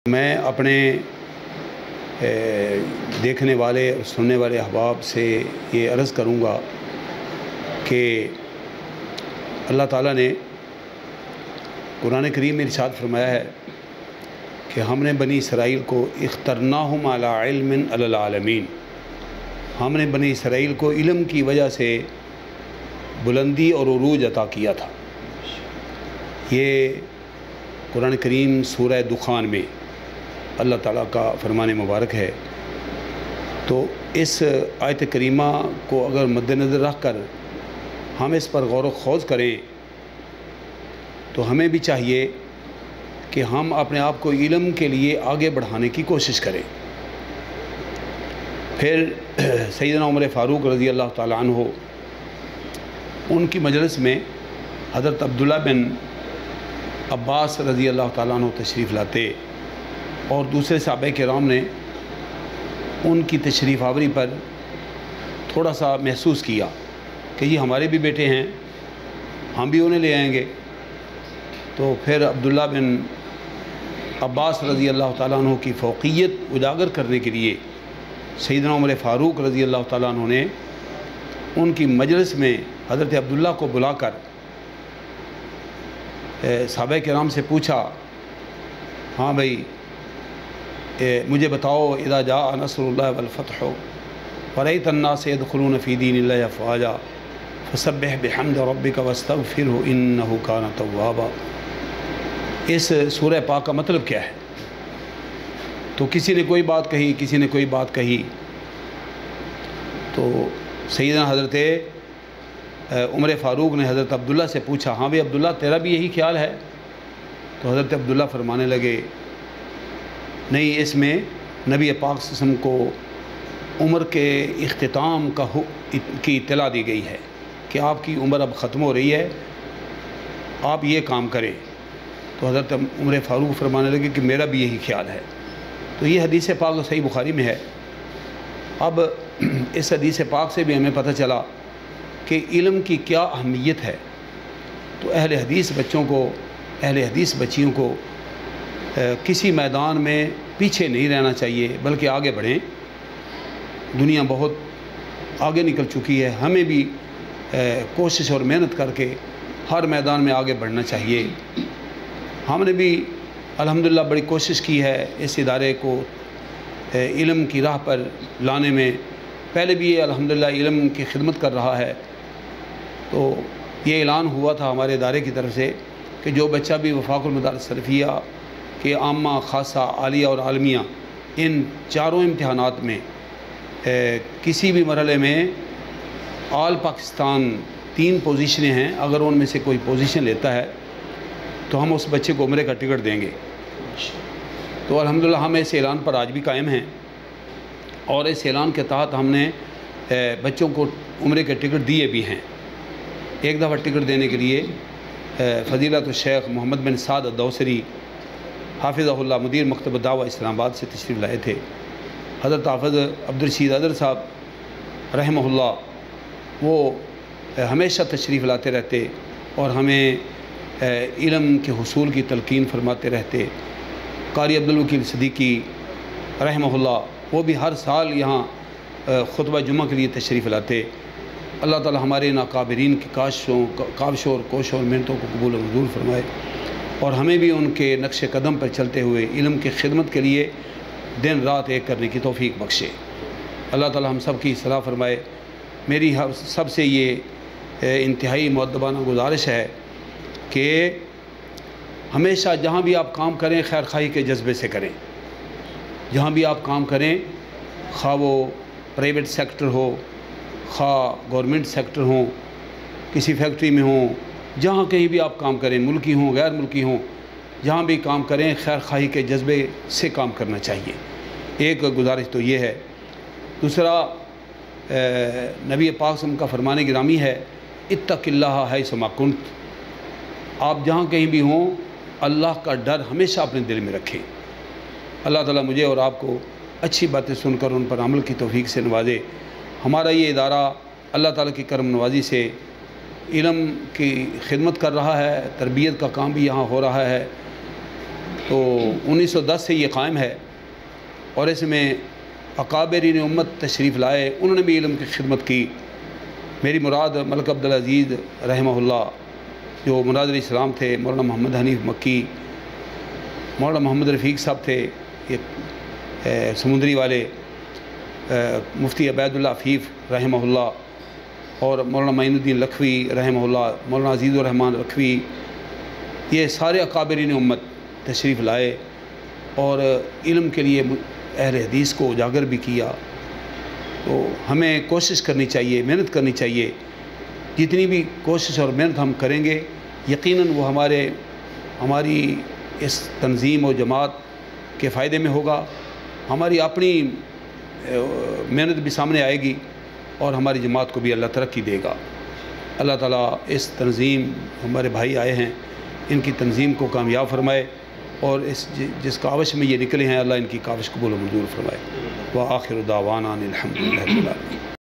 میں اپنے دیکھنے والے اور سننے والے احباب سے یہ عرض کروں گا کہ اللہ تعالیٰ نے قرآن کریم میں ارشاد فرمایا ہے کہ ہم نے بنی اسرائیل کو اخترناہم علی علم علی العالمین، ہم نے بنی اسرائیل کو علم کی وجہ سے بلندی اور عروج عطا کیا تھا۔ یہ قرآن کریم سورہ دخان میں اللہ تعالیٰ کا فرمان مبارک ہے۔ تو اس آیت کریمہ کو اگر مد نظر رکھ کر ہم اس پر غور و خوض کریں تو ہمیں بھی چاہیے کہ ہم اپنے آپ کو علم کے لیے آگے بڑھانے کی کوشش کریں۔ پھر سیدنا عمر فاروق رضی اللہ تعالیٰ عنہ ان کی مجلس میں حضرت عبداللہ بن عباس رضی اللہ تعالیٰ عنہ تشریف لاتے اور دوسرے صحابہ کرام نے ان کی تشریف آوری پر تھوڑا سا محسوس کیا کہ یہ ہمارے بھی بیٹے ہیں، ہم بھی انہیں لے آئیں گے۔ تو پھر عبداللہ بن عباس رضی اللہ تعالیٰ عنہ کی فوقیت اجاگر کرنے کے لیے سیدنا عمر فاروق رضی اللہ تعالیٰ عنہ نے ان کی مجلس میں حضرت عبداللہ کو بلا کر صحابہ کرام سے پوچھا، ہاں بھائی مجھے بتاؤ، اذا جاء نصر اللہ والفتح ورأیت الناس يدخلون فی دین اللہ افواجا فسبح بحمد ربک واستغفرہ انہ کان توابا، اس سورہ پاک کا مطلب کیا ہے؟ تو کسی نے کوئی بات کہی، کسی نے کوئی بات کہی۔ تو سیدنا حضرت عمر فاروق نے حضرت عبداللہ سے پوچھا، ہاں بھائی عبداللہ تیرا بھی یہی خیال ہے؟ تو حضرت عبداللہ فرمانے لگے، نہیں، اس میں نبی پاک صلی اللہ علیہ وسلم کو عمر کے اختتام کی اطلاع دی گئی ہے کہ آپ کی عمر اب ختم ہو رہی ہے، آپ یہ کام کریں۔ تو حضرت عمر فاروق فرمانے لگے کہ میرا بھی یہی خیال ہے۔ تو یہ حدیث پاک صحیح بخاری میں ہے۔ اب اس حدیث پاک سے بھی ہمیں پتہ چلا کہ علم کی کیا اہمیت ہے۔ تو اہل حدیث بچوں کو، اہل حدیث بچیوں کو کسی میدان میں پیچھے نہیں رہنا چاہیے بلکہ آگے بڑھیں۔ دنیا بہت آگے نکل چکی ہے، ہمیں بھی کوشش اور محنت کر کے ہر میدان میں آگے بڑھنا چاہیے۔ ہم نے بھی الحمدللہ بڑی کوشش کی ہے اس ادارے کو علم کی راہ پر لانے میں۔ پہلے بھی یہ الحمدللہ علم کی خدمت کر رہا ہے۔ تو یہ اعلان ہوا تھا ہمارے ادارے کی طرف سے کہ جو بچہ بھی وفاق المدارس سلفیہ کہ عامہ، خاصہ، عالیہ اور عالمیہ ان چاروں امتحانات میں کسی بھی مرحلے میں آل پاکستان 3 پوزیشنیں ہیں، اگر ان میں سے کوئی پوزیشن لیتا ہے تو ہم اس بچے کو عمرے کا ٹکٹ دیں گے۔ تو الحمدللہ ہم اس اعلان پر آج بھی قائم ہیں، اور اس اعلان کے تحت ہم نے بچوں کو عمرے کے ٹکٹ دیے بھی ہیں۔ ایک دفعہ ٹکٹ دینے کے لیے فضیلت الشیخ محمد بن سعد الدوسری حافظہ اللہ مدیر مکتب دعوہ اسلام آباد سے تشریف لائے تھے۔ حضرت حافظ عبدالرشید اظہر صاحب رحمہ اللہ وہ ہمیشہ تشریف لاتے رہتے اور ہمیں علم کے حصول کی تلقین فرماتے رہتے۔ قاری عبدالوکیل صدیقی رحمہ اللہ وہ بھی ہر سال یہاں خطبہ جمعہ کے لیے تشریف لاتے۔ اللہ تعالی ہمارے ناقابرین کی کاوشوں اور کوششوں اور محنتوں کو قبول و منظور فرمائے، اور ہمیں بھی ان کے نقش قدم پر چلتے ہوئے علم کی خدمت کے لیے دن رات ایک کرنے کی توفیق بخشے۔ اللہ تعالی ہم سب کی اصلاح فرمائے۔ میری سب سے یہ انتہائی مؤدبانہ گزارش ہے کہ ہمیشہ جہاں بھی آپ کام کریں خیر خواہی کے جذبے سے کریں۔ جہاں بھی آپ کام کریں، خواہ وہ پرائیویٹ سیکٹر ہو، خواہ گورنمنٹ سیکٹر ہوں، کسی فیکٹری میں ہوں، جہاں کہیں بھی آپ کام کریں، ملکی ہوں غیر ملکی ہوں، جہاں بھی کام کریں خیر خواہی کے جذبے سے کام کرنا چاہیے۔ ایک گزارش تو یہ ہے۔ دوسرا، نبی پاک صلی اللہ علیہ وسلم کا فرمان گرامی ہے، اتق اللہ حیث ما کنت، آپ جہاں کہیں بھی ہوں اللہ کا ڈر ہمیشہ اپنے دل میں رکھیں۔ اللہ تعالیٰ مجھے اور آپ کو اچھی باتیں سن کر ان پر عمل کی توفیق سے نوازے۔ ہمارا یہ ادارہ اللہ تعالیٰ کی کرم نوازی سے علم کی خدمت کر رہا ہے، تربیت کا کام بھی یہاں ہو رہا ہے۔ تو 1910 سے یہ قائم ہے اور اس میں اکابرین امت تشریف لائے، انہوں نے بھی علم کی خدمت کی۔ میری مراد ملک عبدالعزیز رحمہ اللہ جو مناظر اسلام تھے، مولانا محمد حنیف مکی، مولانا محمد رفیق صاحب تھے یہ سمندری والے، مفتی عبید اللہ عفیف رحمہ اللہ، اور مولانا معین الدین لکھوی رحمہ اللہ، مولانا عزیز الرحمن لکھوی، یہ سارے اکابرین امت تشریف لائے اور علم کے لیے اہل حدیث کو اجاگر بھی کیا۔ تو ہمیں کوشش کرنی چاہیے، محنت کرنی چاہیے۔ جتنی بھی کوشش اور محنت ہم کریں گے یقیناً وہ ہماری اس تنظیم و جماعت کے فائدے میں ہوگا، ہماری اپنی محنت بھی سامنے آئے گی اور ہماری جماعت کو بھی اللہ ترقی دے گا۔ اللہ تعالیٰ اس تنظیم، ہمارے بھائی آئے ہیں، ان کی تنظیم کو کامیاب فرمائے اور جس کاوش میں یہ نکلے ہیں اللہ ان کی کاوش قبول و منظور فرمائے۔ وآخر دعوانا الحمدللہ رب العالمین۔